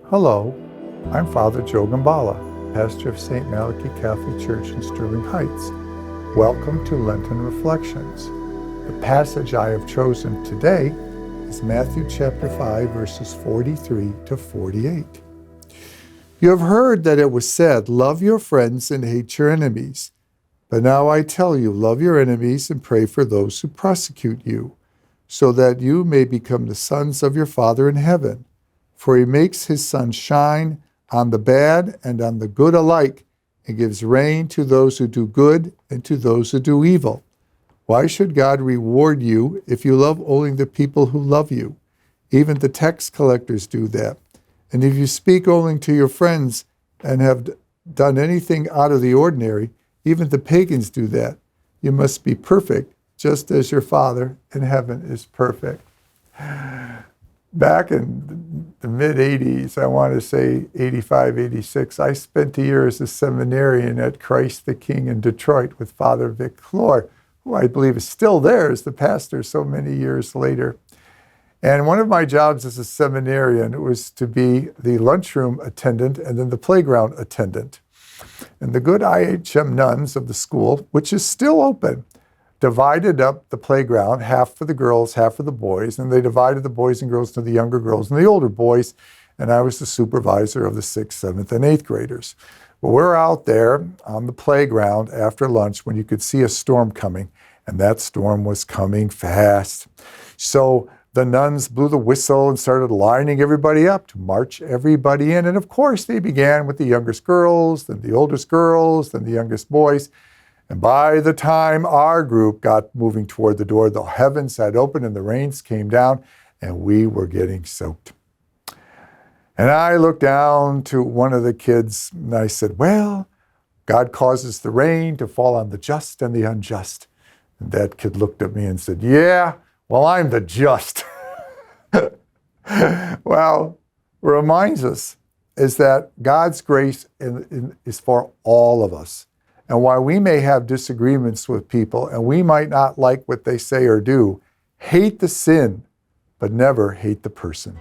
Hello, I'm Father Joe Gambala, pastor of St. Malachy Catholic Church in Sterling Heights. Welcome to Lenten Reflections. The passage I have chosen today is Matthew chapter 5, verses 43 to 48. You have heard that it was said, love your friends and hate your enemies. But now I tell you, love your enemies and pray for those who persecute you, so that you may become the sons of your Father in heaven. For he makes his sun shine on the bad and on the good alike, and gives rain to those who do good and to those who do evil. Why should God reward you if you love only the people who love you? Even the tax collectors do that. And if you speak only to your friends and have done anything out of the ordinary, even the pagans do that. You must be perfect, just as your Father in heaven is perfect. Back in the mid-'80s, I want to say 85, 86, I spent a year as a seminarian at Christ the King in Detroit with Father Vic Clore, who I believe is still there as the pastor so many years later. And one of my jobs as a seminarian was to be the lunchroom attendant and then the playground attendant. And the good IHM nuns of the school, which is still open, divided up the playground, half for the girls, half for the boys, and they divided the boys and girls to the younger girls and the older boys, and I was the supervisor of the 6th, 7th, and 8th graders. Well, we're out there on the playground after lunch when you could see a storm coming, and that storm was coming fast. So the nuns blew the whistle and started lining everybody up to march everybody in, and of course they began with the youngest girls, then the oldest girls, then the youngest boys. And by the time our group got moving toward the door, the heavens had opened and the rains came down, and we were getting soaked. And I looked down to one of the kids and I said, well, God causes the rain to fall on the just and the unjust. And that kid looked at me and said, yeah, well, I'm the just. Well, what reminds us is that God's grace is for all of us. And while we may have disagreements with people and we might not like what they say or do, hate the sin, but never hate the person.